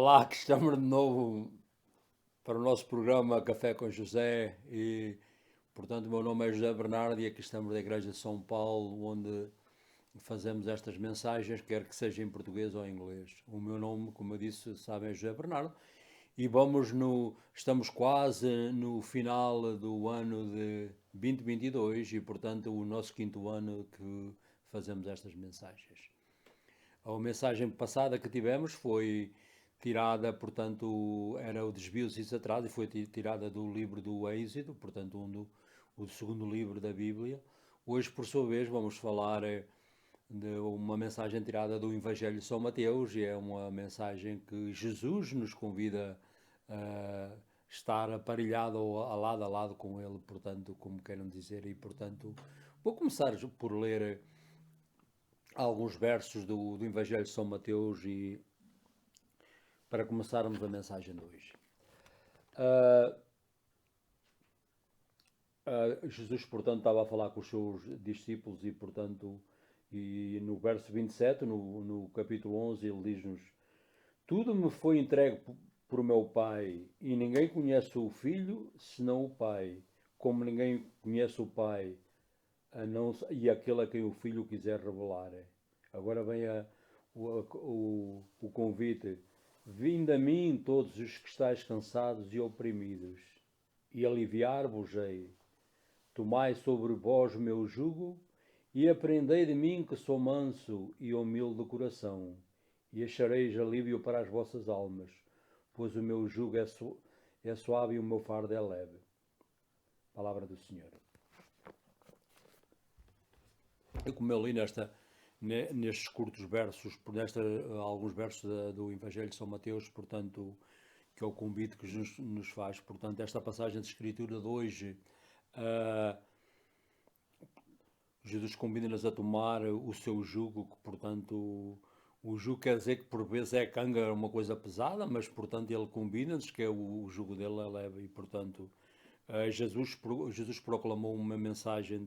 Olá, que estamos de novo para o nosso programa Café com José e, portanto, o meu nome é José Bernardo e aqui estamos da Igreja de São Paulo, onde fazemos estas mensagens, quer que seja em português ou em inglês. O meu nome, como eu disse, sabem, é José Bernardo e estamos quase no final do ano de 2022 e, portanto, o nosso quinto ano que fazemos estas mensagens. A mensagem passada que tivemos foi tirada, portanto, era o Desvios-se atrás e foi tirada do livro do Êxodo, portanto, o segundo livro da Bíblia. Hoje, por sua vez, vamos falar de uma mensagem tirada do Evangelho de São Mateus e é uma mensagem que Jesus nos convida a estar aparelhado ou a lado com ele, portanto, como queiram dizer, e portanto, vou começar por ler alguns versos do Evangelho de São Mateus e para começarmos a mensagem de hoje. Uh, Jesus, portanto, estava a falar com os seus discípulos e, portanto, e no verso 27, no capítulo 11, ele diz-nos: Tudo me foi entregue por meu Pai, e ninguém conhece o Filho senão o Pai, como ninguém conhece o Pai e aquele a quem o Filho quiser revelar. Agora vem o convite: Vinde a mim todos os que estáis cansados e oprimidos, e aliviar-vos-ei. Tomai sobre vós o meu jugo e aprendei de mim que sou manso e humilde de coração, e achareis alívio para as vossas almas, pois o meu jugo é suave e o meu fardo é leve. Palavra do Senhor. E como eu li nestes curtos versos, alguns versos do Evangelho de São Mateus, portanto, que é o convite que nos faz, portanto, esta passagem de Escritura de hoje, Jesus convida-nos a tomar o seu jugo, que, portanto, o jugo quer dizer que por vezes é canga, é uma coisa pesada, mas, portanto, ele convida-nos que o jugo dele é leve e, portanto, Jesus proclamou uma mensagem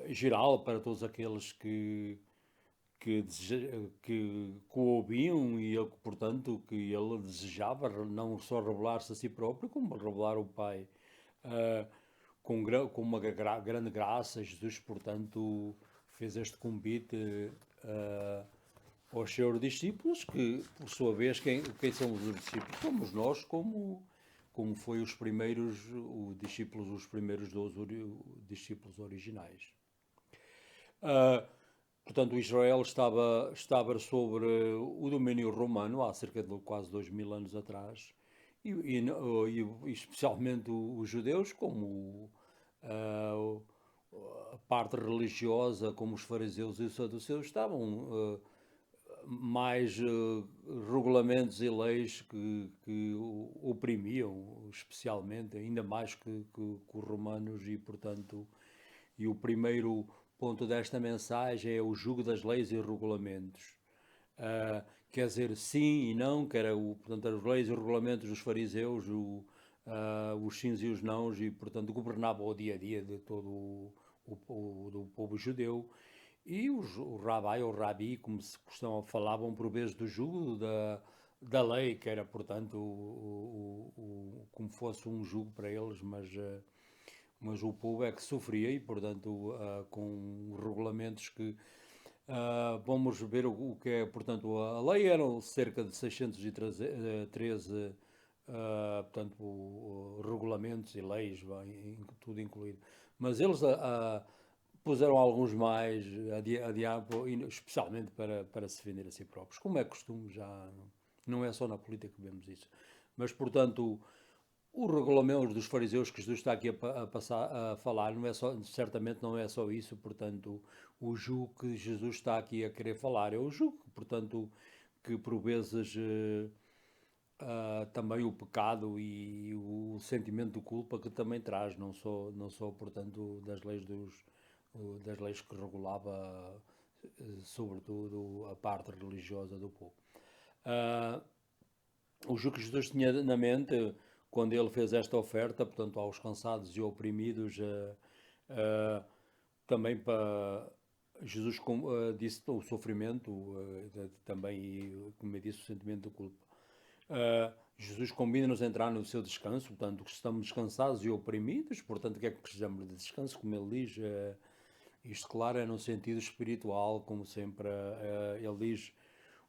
geral para todos aqueles que o ouviam e ele, portanto, que ele desejava não só revelar-se a si próprio, como revelar o Pai. Uh, com uma grande graça, Jesus, portanto, fez este convite aos seus discípulos, que, por sua vez, quem são os discípulos? Somos nós, como foi os primeiros discípulos, os primeiros 12 discípulos originais. Portanto, Israel estava sobre o domínio romano há cerca de quase 2000 anos atrás, e especialmente os judeus, como uh, a parte religiosa, como os fariseus e os saduceus, estavam mais regulamentos e leis que oprimiam, especialmente, ainda mais que os romanos, e, portanto, e o primeiro ponto desta mensagem é o jugo das leis e regulamentos. Quer dizer, sim e não, que era portanto, as leis e regulamentos dos fariseus, os sims e os nãos, e, portanto, governava o dia a dia de todo do povo judeu. E o rabai, ou rabi, como se costumam falavam por vezes do jugo da lei, que era, portanto, como fosse um jugo para eles, mas o povo é que sofria e, portanto, com regulamentos que vamos ver o que é, portanto, a lei eram cerca de 613 portanto, regulamentos e leis, tudo incluído. Mas eles puseram alguns mais adiante, especialmente para se defender a si próprios. Como é costume, já não é só na política que vemos isso. Mas, portanto, o regulamento dos fariseus que Jesus está aqui a falar não é só, certamente não é só isso, portanto, o jugo que Jesus está aqui a querer falar é o jugo, portanto, que por vezes também o pecado e o sentimento de culpa que também traz, não só portanto, das leis que regulava sobretudo a parte religiosa do povo. O jugo que Jesus tinha na mente quando ele fez esta oferta, portanto, aos cansados e oprimidos, também para Jesus disse o sofrimento, também, e, como eu disse, o sentimento de culpa. Jesus convida-nos a entrar no seu descanso, portanto, que estamos descansados e oprimidos, portanto, o que é que precisamos de descanso? Como ele diz, isto, claro, é no sentido espiritual, como sempre, ele diz,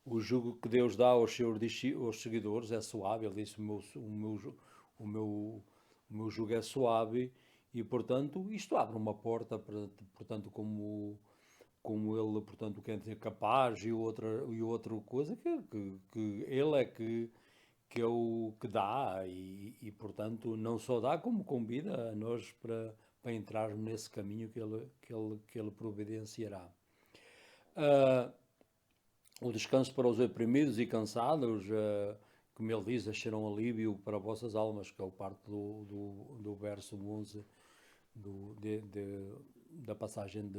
o jugo que Deus dá aos seguidores é suave, ele disse, o meu, o meu jugo é suave, e, portanto, isto abre uma porta, portanto, como ele, portanto, quer dizer, capaz e outra coisa que ele é que é o que dá portanto, não só dá, como convida a nós para entrarmos nesse caminho que ele providenciará. O descanso para os oprimidos e cansados, como ele diz, acharam alívio para vossas almas, que é o parte do verso 11 da passagem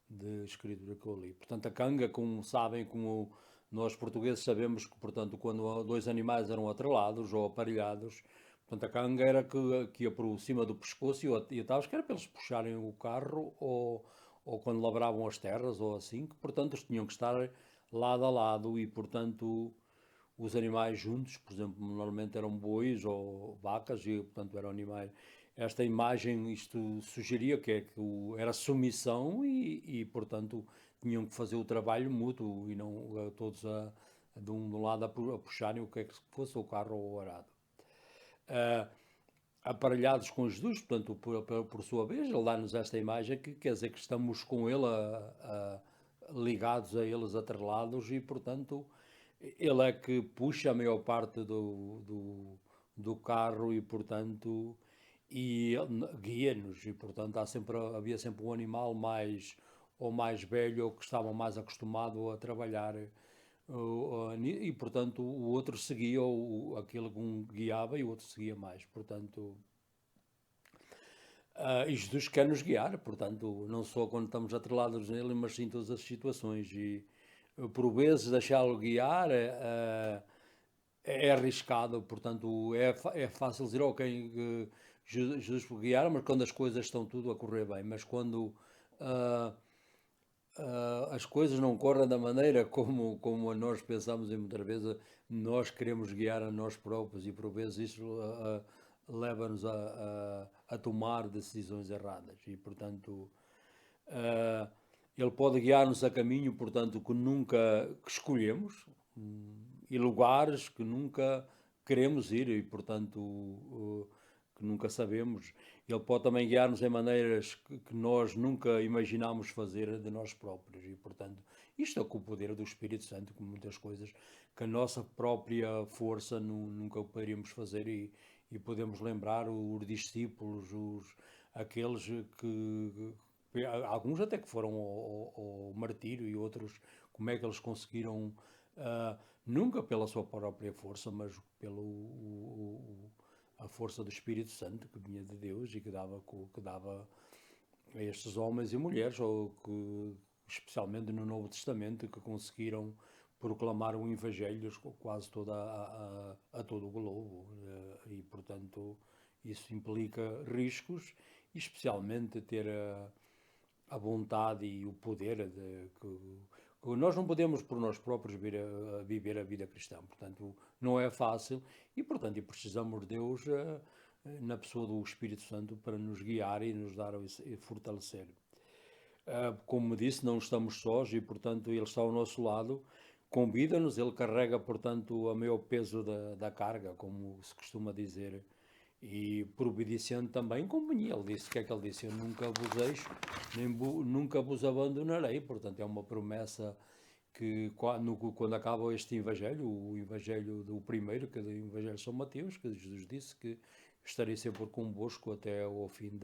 de escritura que eu li. Portanto, a canga, como sabem, como nós portugueses sabemos que, portanto, quando dois animais eram atrelados ou aparelhados, portanto, a canga era que ia por cima do pescoço e atavos, que era para eles puxarem o carro ou quando lavravam as terras ou assim, que, portanto, eles tinham que estar lado a lado e, portanto, os animais juntos, por exemplo, normalmente eram bois ou vacas e, portanto, eram animais. Esta imagem, isto sugeria era submissão portanto, tinham que fazer o trabalho mútuo e não todos de um lado a puxarem o que é que fosse o carro ou o arado. Aparelhados com Jesus, portanto, por sua vez, ele dá-nos esta imagem que quer dizer que estamos com ele, ligados a eles, atrelados, e, portanto, ele é que puxa a maior parte do carro e, portanto, e guia-nos. E, portanto, havia sempre um animal mais velho ou que estava mais acostumado a trabalhar. E, portanto, o outro seguia, aquele que um guiava e o outro seguia mais. Portanto, e Jesus quer nos guiar, portanto, não só quando estamos atrelados nele, mas sim em todas as situações. E por vezes deixá-lo guiar é arriscado, portanto, é fácil dizer, ok, Jesus por guiar, mas quando as coisas estão tudo a correr bem. Mas quando uh, as coisas não correm da maneira como nós pensamos, e muitas vezes nós queremos guiar a nós próprios, e por vezes isso leva-nos a tomar decisões erradas. E, portanto, ele pode guiar-nos a caminho, portanto, que escolhemos, e lugares que nunca queremos ir e, portanto, que nunca sabemos. Ele pode também guiar-nos em maneiras que nós nunca imaginámos fazer de nós próprios e, portanto, isto é com o poder do Espírito Santo, com muitas coisas que a nossa própria força nunca poderíamos fazer e podemos lembrar os discípulos, aqueles que alguns até que foram ao martírio e outros como é que eles conseguiram, nunca pela sua própria força, mas a força do Espírito Santo que vinha de Deus e que dava a estes homens e mulheres, especialmente no Novo Testamento, que conseguiram proclamar o Evangelho quase a todo o globo. E, portanto, isso implica riscos, e especialmente ter a vontade e o poder que nós não podemos por nós próprios viver a vida cristã. Portanto, não é fácil e, portanto, precisamos de Deus na pessoa do Espírito Santo para nos guiar e nos dar e fortalecer. Como disse, não estamos sós e, portanto, Ele está ao nosso lado, convida-nos, Ele carrega, portanto, o maior peso da carga, como se costuma dizer, e providenciando também companhia. Ele disse, o que é que ele disse? Eu nunca vos deixo, nunca vos abandonarei. Portanto, é uma promessa que quando acaba este Evangelho, o Evangelho do primeiro, que é o Evangelho de São Mateus, que Jesus disse que estarei sempre convosco até ao fim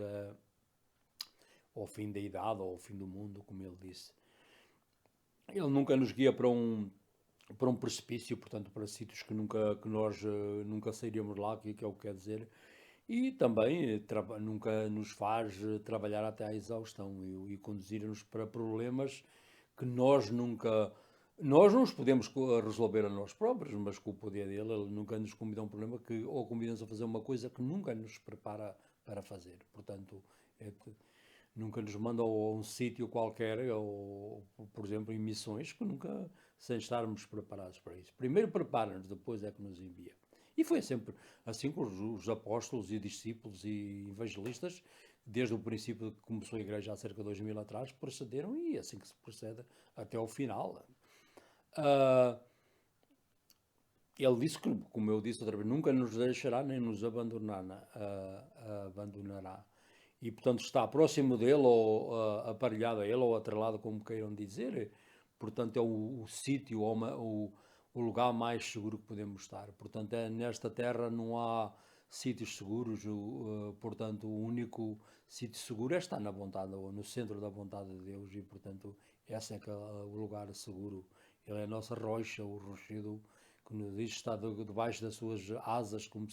da idade, ou ao fim do mundo, como ele disse. Ele nunca nos guia para um precipício, portanto, para sítios que nós nunca sairíamos lá, que é o que quer dizer, e também nunca nos faz trabalhar até à exaustão e conduzir-nos para problemas que nós não os podemos resolver a nós próprios, mas com o poder dele, ele nunca nos convida a um problema ou convida-nos a fazer uma coisa que nunca nos prepara para fazer. Portanto, nunca nos mandou a um sítio qualquer, ou, por exemplo, em missões, que nunca, sem estarmos preparados para isso. Primeiro prepara-nos, depois é que nos envia. E foi sempre assim com os apóstolos e discípulos e evangelistas, desde o princípio que começou a igreja há cerca de 2000 atrás, procederam e é assim que se procede até ao final. Uh, Ele disse que, como eu disse outra vez, nunca nos deixará nem nos abandonará. E, portanto, está próximo dele, ou aparelhado a ele, ou atrelado, como queiram dizer. Portanto, é o sítio, o lugar mais seguro que podemos estar. Portanto, nesta terra não há sítios seguros. Portanto, o único sítio seguro é estar na vontade, ou no centro da vontade de Deus. E, portanto, esse é que é o lugar seguro. Ele é a nossa rocha, o rochedo que nos diz está debaixo das suas asas, como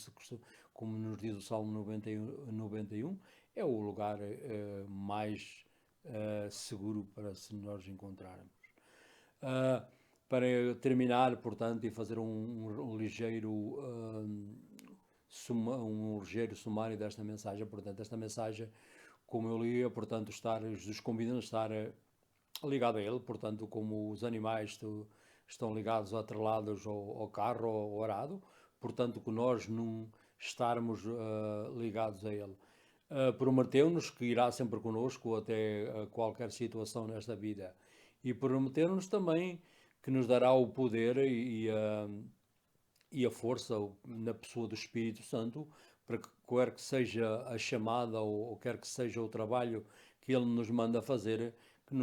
nos diz o Salmo 91, é o lugar mais seguro para se nós encontrarmos. Para terminar, portanto, e fazer um ligeiro sumário desta mensagem, portanto, esta mensagem, como eu li, portanto, Jesus convida-nos a estar ligado a ele, portanto, como os animais estão ligados, atrelados ao carro ou ao arado, portanto, que nós não estarmos ligados a ele. Prometeu-nos que irá sempre conosco até qualquer situação nesta vida, e prometeu-nos também que nos dará o poder e a força na pessoa do Espírito Santo, para que quer que seja a chamada ou quer que seja o trabalho que Ele nos manda fazer, que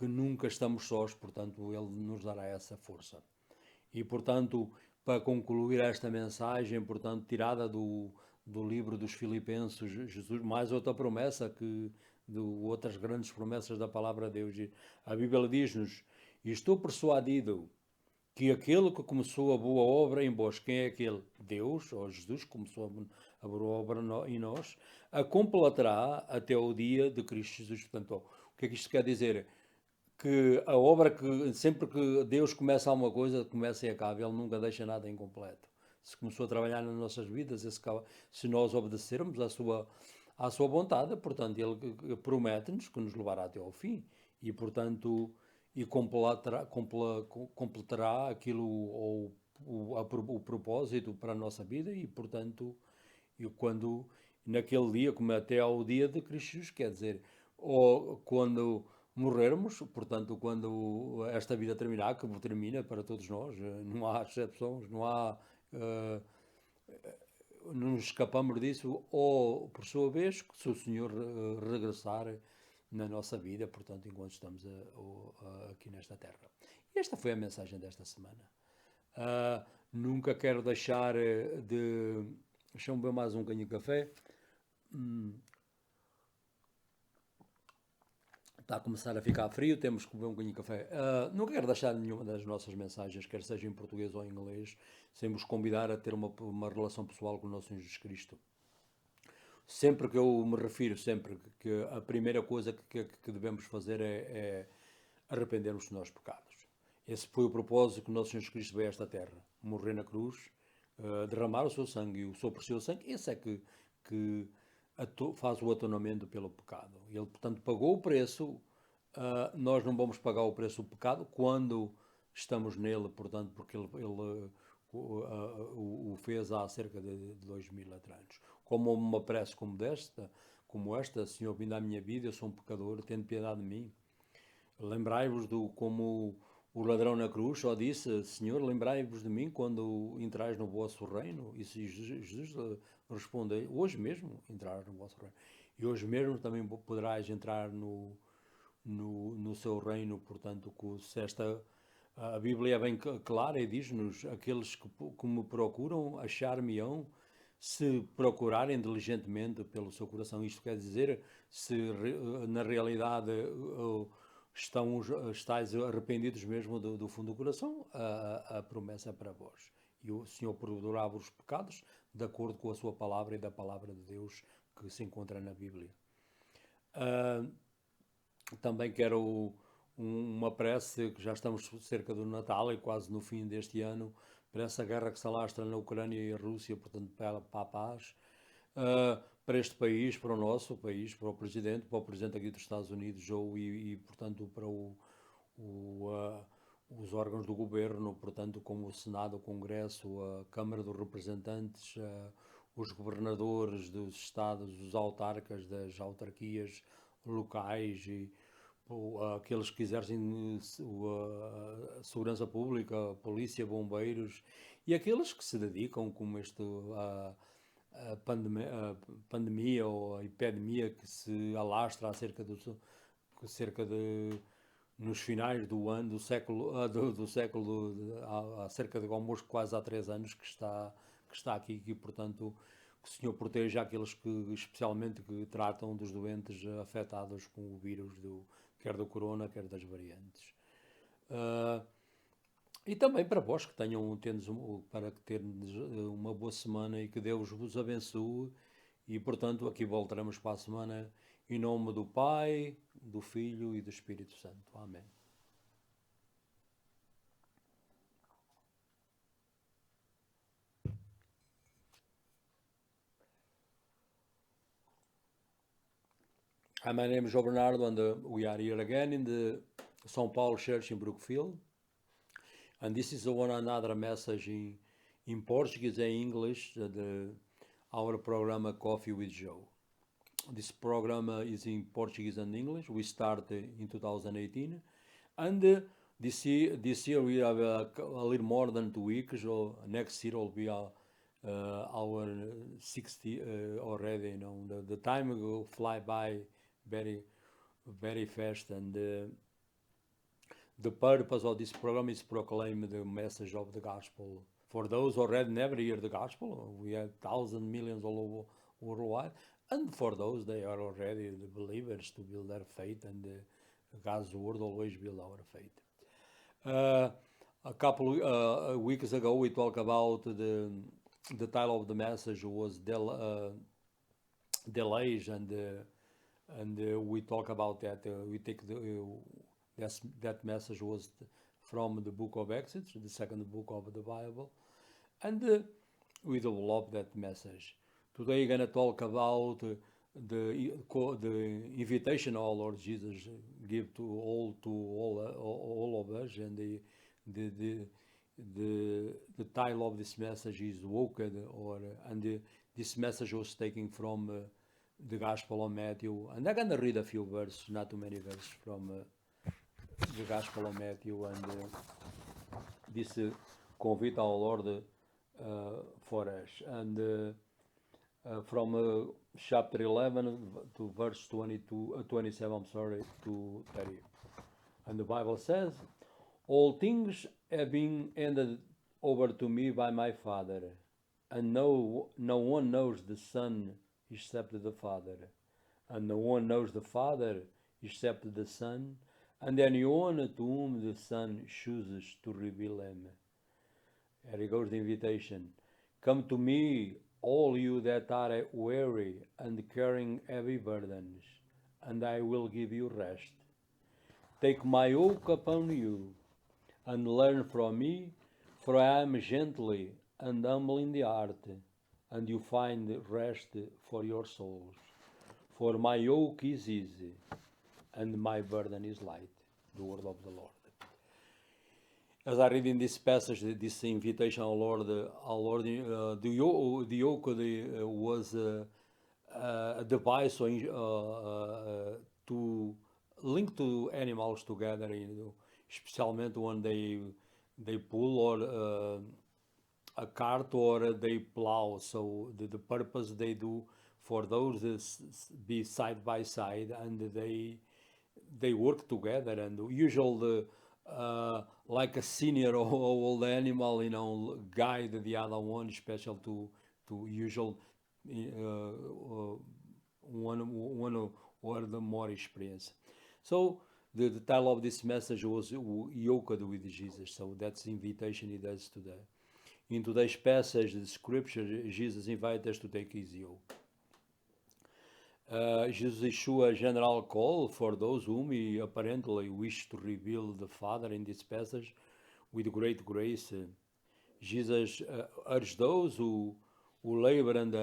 nunca estamos sós, portanto, Ele nos dará essa força. E, portanto, para concluir esta mensagem, portanto, tirada do livro dos Filipenses, Jesus, mais outra promessa outras grandes promessas da palavra de Deus. A Bíblia diz-nos: "E estou persuadido que aquele que começou a boa obra em vós", quem é aquele? Deus, ou Jesus, que começou a boa obra em nós, a completará até o dia de Cristo Jesus. Portanto, o que é que isto quer dizer? Que a obra, que sempre que Deus começa alguma coisa, começa e acaba, Ele nunca deixa nada incompleto. Se começou a trabalhar nas nossas vidas, se nós obedecermos à sua vontade, portanto, Ele promete-nos que nos levará até ao fim e, portanto, completará aquilo, ou o propósito para a nossa vida e, portanto, quando naquele dia, como até ao dia de Cristo Jesus, quer dizer, ou quando morrermos, portanto, quando esta vida terminar, que termina para todos nós, não há exceções, não nos escapamos disso, ou por sua vez, se o Senhor regressar na nossa vida, portanto, enquanto estamos aqui nesta terra. E esta foi a mensagem desta semana. Nunca quero deixar de... Deixa-me beber mais um bocadinho de café. Está a começar a ficar frio, temos que beber um bocadinho de café. Não quero deixar nenhuma das nossas mensagens, quer seja em português ou em inglês, sem vos convidar a ter uma relação pessoal com o nosso Jesus Cristo. Sempre que eu me refiro, sempre que a primeira coisa que devemos fazer é arrepender-nos dos nossos pecados. Esse foi o propósito que o nosso Jesus Cristo veio a esta terra. Morrer na cruz, derramar o seu sangue, e o seu precioso sangue, esse é que faz o atonamento pelo pecado. Ele, portanto, pagou o preço. Nós não vamos pagar o preço do pecado quando estamos nele, portanto, porque ele o fez há cerca de 2000 anos. Como uma prece como esta, Senhor, vindo à minha vida, eu sou um pecador, tende piedade de mim. Lembrai-vos como o ladrão na cruz só disse: Senhor, lembrai-vos de mim quando entrais no vosso reino. E Jesus responde: hoje mesmo entrar no vosso reino. E hoje mesmo também poderás entrar no seu reino. Portanto, a Bíblia é bem clara e diz-nos: aqueles que me procuram, achar-me-ão, se procurarem diligentemente pelo seu coração. Isto quer dizer, se na realidade estáis arrependidos mesmo do fundo do coração, a promessa é para vós. E o Senhor perdoará-vos os pecados, de acordo com a sua palavra e da palavra de Deus que se encontra na Bíblia. Também quero uma prece, que já estamos cerca do Natal e quase no fim deste ano, para essa guerra que se alastra na Ucrânia e a Rússia, portanto, para a paz, para este país, para o nosso país, para o Presidente aqui dos Estados Unidos, portanto, para os órgãos do governo, portanto, como o Senado, o Congresso, a Câmara dos Representantes, os governadores dos estados, os autarcas das autarquias locais e aqueles que exercem a segurança pública, polícia, bombeiros e aqueles que se dedicam, como a pandemia ou a epidemia que se alastra cerca de nos finais do ano, do século, há cerca de almoço quase há 3 anos que está aqui, e portanto que o Senhor proteja aqueles que especialmente que tratam dos doentes afetados com o vírus, quer do corona, quer das variantes. E também para vós que para que termos uma boa semana e que Deus vos abençoe. E portanto aqui voltaremos para a semana em nome do Pai, do Filho e do Espírito Santo. Amém. Hi, my name is João Bernardo, and we are here again in the São Paulo Church in Brookfield. And this is another message in Portuguese and English, our program Coffee with Joe. This program is in Portuguese and English. We started in 2018, and this year we have a little more than 2 weeks. So next year will be our 60 already. The time will fly by very, very fast, and the purpose of this program is to proclaim the message of the gospel. For those who already never hear the gospel, we have thousands, millions all over worldwide. And for those, they are already the believers to build their faith, and God's word always build our faith. A couple of weeks ago, we talked about the title of the message was delays, and we talk about that. We take that message was from the book of Exodus, the second book of the Bible, and we develop that message. Today, we're going to talk about the invitation our Lord Jesus give to all of us, and the title of this message is "Woke," this message was taken from the Gospel of Matthew, and I'm going to read a few verses, not too many verses from the Gospel of Matthew, and this convite our Lord for us, and from chapter 11 to verse 27, to 30. And the Bible says, "All things have been handed over to me by my Father, and no one knows the Son except the Father, and no one knows the Father except the Son, and anyone to whom the Son chooses to reveal him." Here goes the invitation. "Come to me, all you that are weary and carrying heavy burdens, and I will give you rest. Take my yoke upon you, and learn from me, for I am gentle and humble in the heart, and you find rest for your souls. For my yoke is easy, and my burden is light." The word of the Lord. As I read in this passage, this invitation, our Lord, the yoke was a device to link two animals together, especially when they pull or a cart or they plow. So the purpose they do for those is be side by side, and they work together, and usually like a senior old animal, guide the other one, special to usual one or the more experience. So the title of this message was "Yoked with Jesus." So that's the invitation he does today. In today's passage, the scripture, Jesus invites us to take his yoke. Jesus issued a general call for those whom he apparently wished to reveal the Father in this passage with great grace. Jesus urged those who who labor and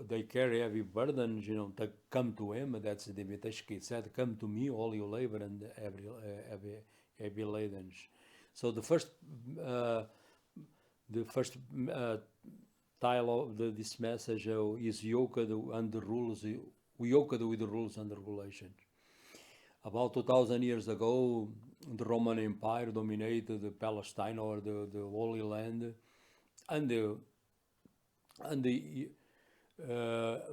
they carry heavy burdens, to come to him. That's the invitation. He said, "Come to me, all you labor and heavy laden." So uh, the first title of this message is yoked under rules. We yoked with the rules and the regulations. About 2,000 years ago, the Roman Empire dominated the Palestine, or the Holy Land, and the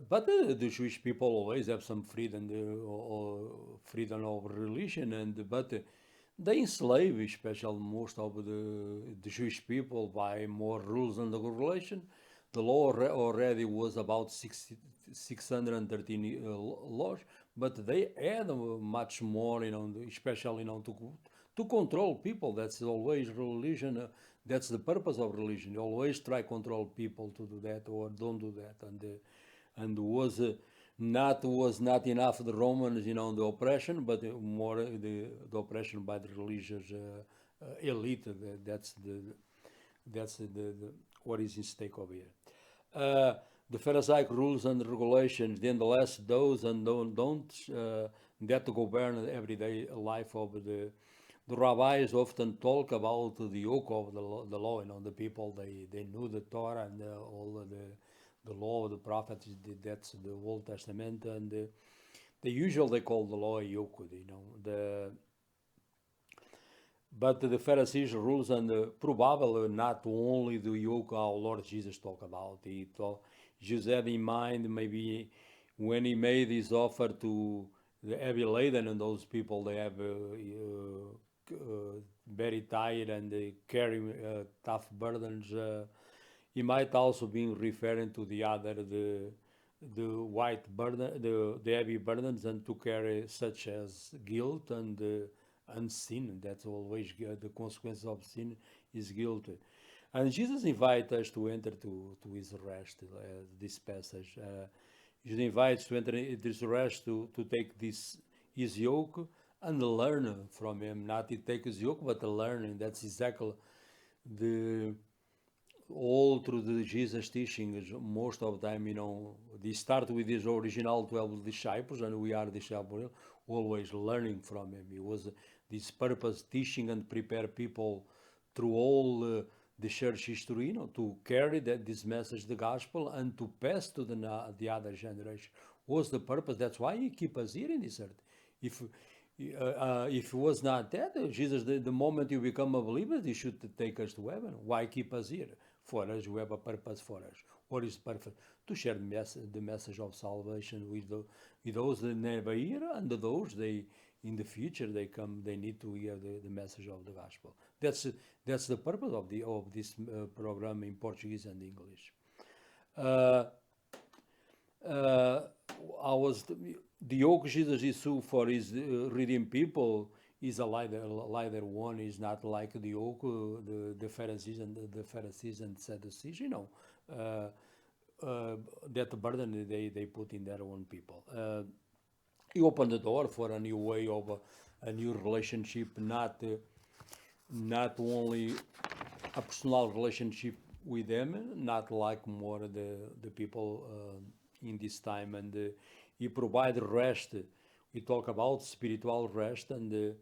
but the Jewish people always have some freedom, or freedom of religion, but they enslave, especially most of the Jewish people, by more rules and regulation. The law already was about 613 laws, but they add much more, especially to control people. That's always religion. That's the purpose of religion. You always try to control people to do that or don't do that, and was not enough the Romans, the oppression, but more the oppression by the religious elite. That's what is in stake over here. The Pharisaic rules and regulations, then the less those and don't that govern everyday life of the rabbis often talk about the yoke of the law. The people, they knew the Torah and all the law of the prophets. That's the Old Testament, and they call the law a yoke. But the Pharisees' rules and probably not only the yoke our Lord Jesus talked about. Jesus had in mind, maybe when he made his offer to the heavy laden, and those people, they have very tired and they carry tough burdens. He might also be referring to the white burden, the heavy burdens, and to carry, such as guilt and sin. That's always the consequence of sin is guilt. And Jesus invites us to enter to his rest. This passage, Jesus invites to enter this rest, to take his yoke and learn from him. Not to take his yoke, but to learn. And that's exactly all through the Jesus teachings. Most of the time, they start with his original 12 disciples, and we are disciples, always learning from him. He was this purpose, teaching and prepare people through all the church history, to carry this message, the gospel, and to pass to the other generation. Was the purpose. That's why he keep us here in this earth. If it was not that, Jesus, the moment you become a believer, he should take us to heaven. Why keep us here? For us, we have a purpose for us. What is purpose? To share the message of salvation with those that never hear, and those in the future they need to hear the message of the gospel. That's the purpose of this program in Portuguese and English. The yoke Jesus is for his reading people is a lighter one. Is not like the yoke the Pharisees and Sadducees. That burden they put in their own people. He opened the door for a new way of a new relationship, not only a personal relationship with them, not like more the people in this time, and he provided rest. We talk about spiritual rest, and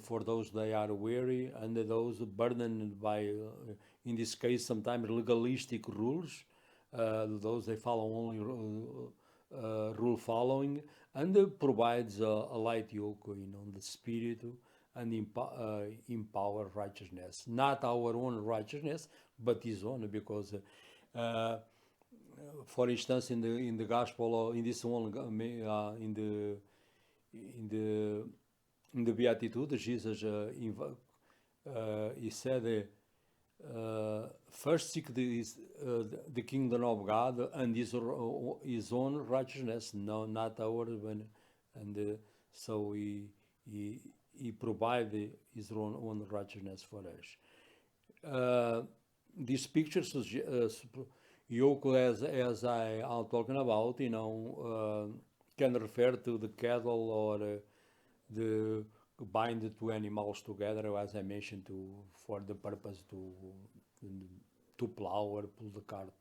for those they are weary, and those burdened by, in this case, sometimes legalistic rules. Those they follow only rule following, and provides a light yoke, the spirit, and empower righteousness. Not our own righteousness, but his own, because for instance, in the gospel, in this one, in the Beatitude, Jesus he said, first seek the kingdom of God and his own righteousness, no, not ours. And so he provided his own righteousness for us. These pictures, yoke, as I'm talking about, can refer to the cattle, or the bind the two animals together, as I mentioned, for the purpose to plow or pull the cart.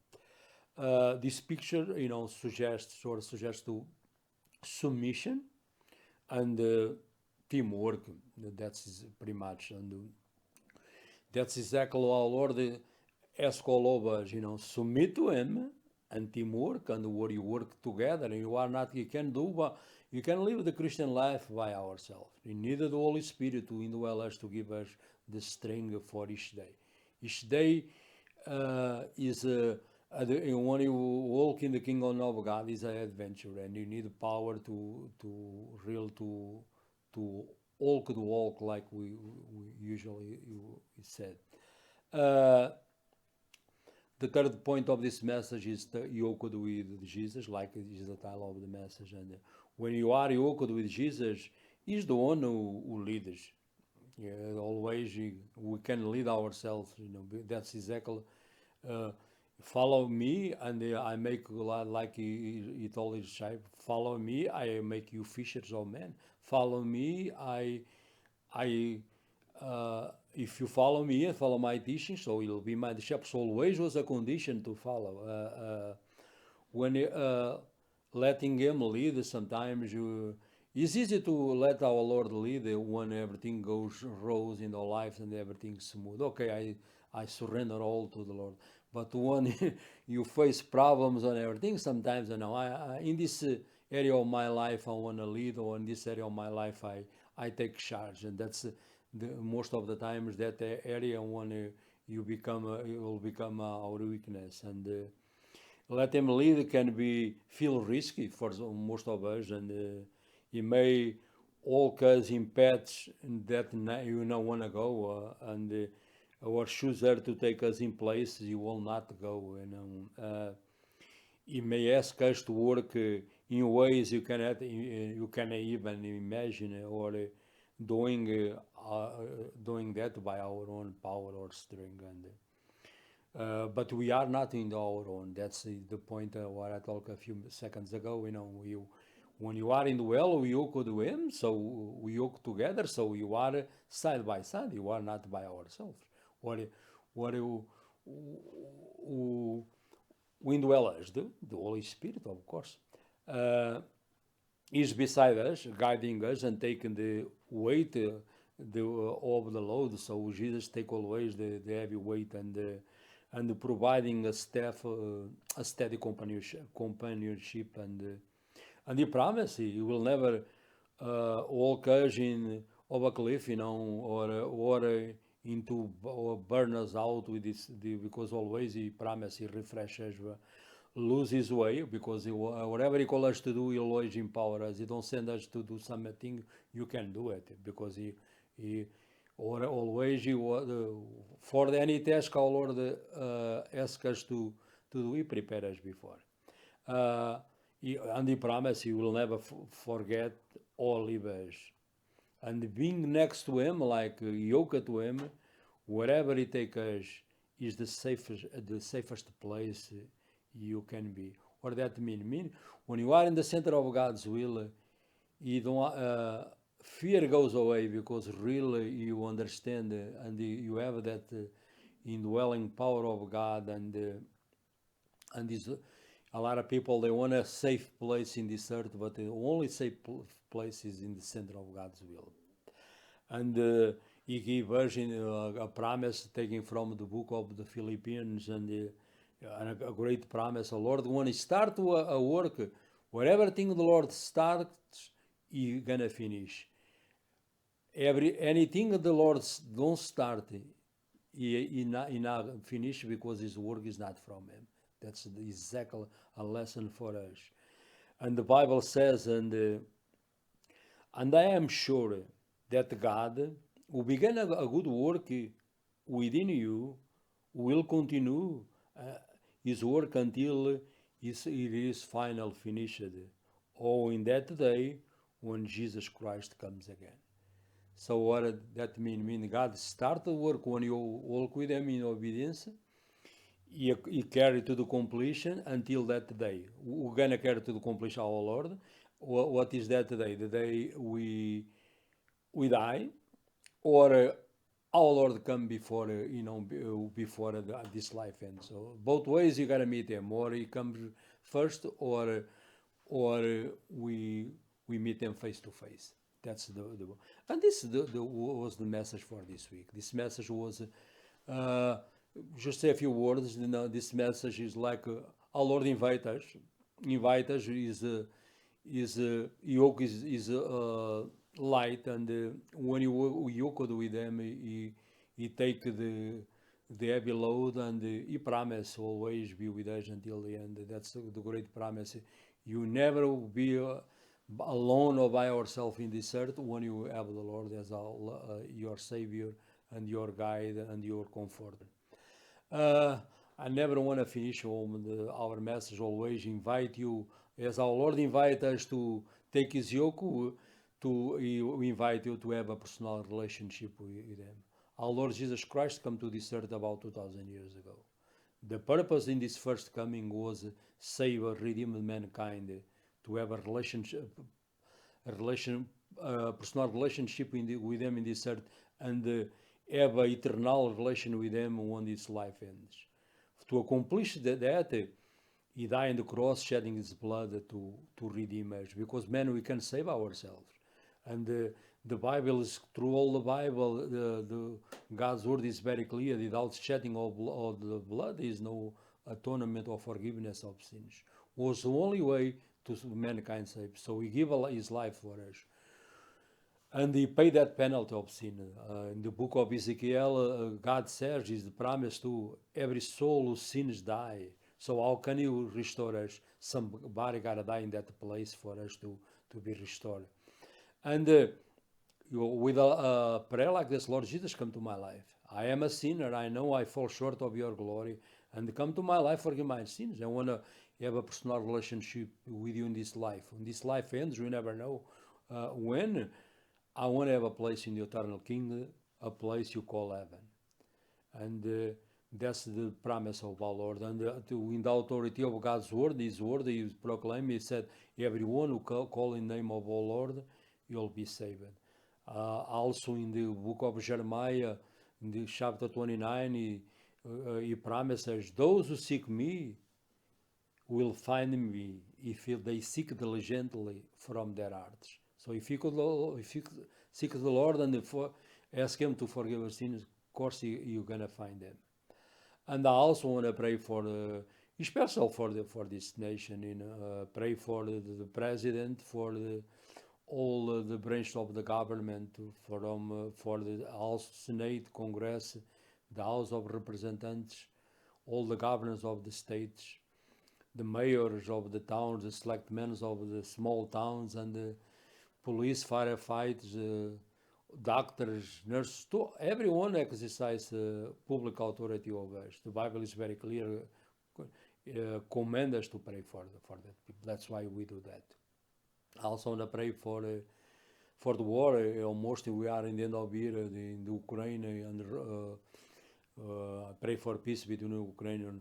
This picture, suggests to submission and teamwork. That's pretty much, and that's exactly how Lord ask all of us. Submit to Him and teamwork, and where you work together, and you can do, but you can live the Christian life by ourselves. We need the Holy Spirit to indwell us, to give us the strength for each day. Each day is when you walk in the kingdom of God is an adventure, and you need power to walk the walk like we usually said. The third point of this message is the yoked with Jesus, like is the title of the message. And when you are yoked with Jesus, He's the one who leads. Yeah, always we can lead ourselves. That's exactly. Follow me, and I make like he told his child. Follow me, I make you fishers of men. Follow me, if you follow me and follow my teaching, so you'll be my disciple. So always was a condition to follow. When letting Him lead, sometimes it's easy to let our Lord lead when everything goes rose in our lives and everything's smooth. Okay, I surrender all to the Lord. But when you face problems and everything, sometimes I in this area of my life I want to lead, or in this area of my life I take charge, and that's most of the times that area when you will become our weakness, and let them lead can feel risky for most of us, and it may all cause impacts that you don't want to go, and or choose her to take us in places you will not go. It may ask us to work in ways you cannot even imagine, or doing that by our own power or strength. And but we are not in our own. That's the point what I talked a few seconds ago. When you are in the well, we yoke with Him, so we yoke together. So you are side by side. You are not by ourselves. What o indwellers, the Holy Spirit, of course, is beside us, guiding us and taking the weight of the load. So Jesus take always the heavy weight, and providing a steady companionship, and He promised He will never walk us in of a cliff, or into or burn us out with this, because always He promised He refreshes, lose His way, because whatever He calls us to do, He always empower us. He don't send us to do something you can do it, because He always for any task our Lord asks us to do, He prepare us before. And He promised He will never forget or leave us. And being next to Him, like yoked to Him, wherever He takes us, is the safest place you can be. What that mean? When you are in the center of God's will, you don't, fear goes away, because really you understand and you have that indwelling power of God, and this. A lot of people, they want a safe place in this earth, but the only safe place is in the center of God's will. And He gave us a promise taken from the book of the Philippians, and a great promise. The Lord, when He starts a work, whatever thing the Lord starts, He gonna finish. Anything the Lord don't start, He not finish, because His work is not from Him. That's exactly a lesson for us. And the Bible says, and I am sure that God, who began a good work within you, will continue His work until it is final finished, or in that day when Jesus Christ comes again. So what that mean? God started work when you walk with Him in obedience. He carried to the completion until that day. We're gonna carry to the completion our Lord. What is that day? The day we die, or our Lord come before before this life ends. So both ways you gotta meet him, or he comes first, or we meet them face to face. That's the and this was the message for this week. This message was uh, just say a few words. This message is like our Lord invite us. Invite us is yoke is light, and when you yoked with them, he take the heavy load, and he promise always be with us until the end. That's the great promise. You never will be alone or by yourself in this earth when you have the Lord as your Savior and your guide and your comforter. Uh, I never want to finish home. Our message always invite you, as our Lord invite us to take His yoke, we invite you to have a personal relationship with Him. Our Lord Jesus Christ came to this earth about 2,000 years ago. The purpose in this first coming was save or redeem mankind, to have a personal relationship with Him in this earth, and have an eternal relation with Him when this life ends. To accomplish that, He died on the cross, shedding His blood to redeem us. Because, man, we can save ourselves. And the Bible is, through all the Bible, God's word is very clear. Without shedding of the blood, there is no atonement or forgiveness of sins. Was the only way to mankind saved. So He gave His life for us. And He paid that penalty of sin. In the book of Ezekiel, God says, is the promise to every soul whose sins die. So how can you restore us? Somebody got to die in that place for us to be restored. And with a prayer like this, Lord Jesus, come to my life. I am a sinner. I know I fall short of your glory. And come to my life, forgive my sins. I want to have a personal relationship with you in this life. When this life ends, we never know when. I want to have a place in the eternal kingdom, a place you call heaven. And that's the promise of our Lord. And in the authority of God's word, His word, He proclaimed, He said, everyone who call in the name of our Lord, you'll be saved. Also in the book of Jeremiah, in the chapter 29, he promises, those who seek me will find me if they seek diligently from their hearts. So if you seek the Lord and ask Him to forgive your sins, of course you're gonna find them. And I also want to pray for especially for this nation. Pray for the president, for all the branches of the government, for the House, Senate, Congress, the House of Representatives, all the governors of the states, the mayors of the towns, the selectmen of the small towns, and the police, firefighters, doctors, nurses, everyone exercise public authority over us. The Bible is very clear, command us to pray for that people. That's why we do that. I also want to pray for the war. Almost we are in the end of the year in the Ukraine, and pray for peace between Ukraine and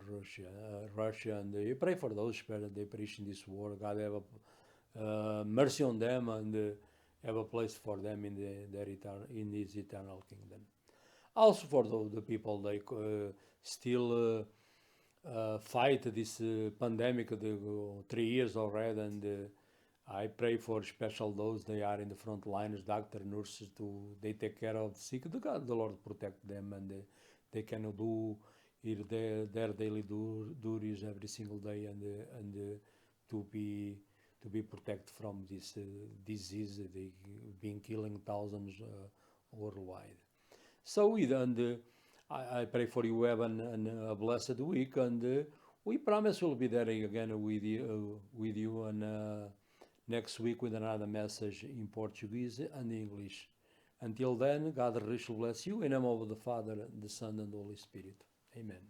Russia, and pray for those that they perish in this war. God have mercy on them, and have a place for them in His eternal kingdom. Also for the people they still fight this pandemic, 3 years already, and I pray for special those they are in the front lines, doctors, nurses, they take care of the sick. The Lord protect them, and they can do their daily duties every single day, and to be protected from this disease. They been killing thousands worldwide. So I pray for you have a blessed week, and we promise we'll be there again with you and next week with another message in Portuguese and English. Until then, God richly bless you in the name of the Father, the Son, and the Holy Spirit. Amen.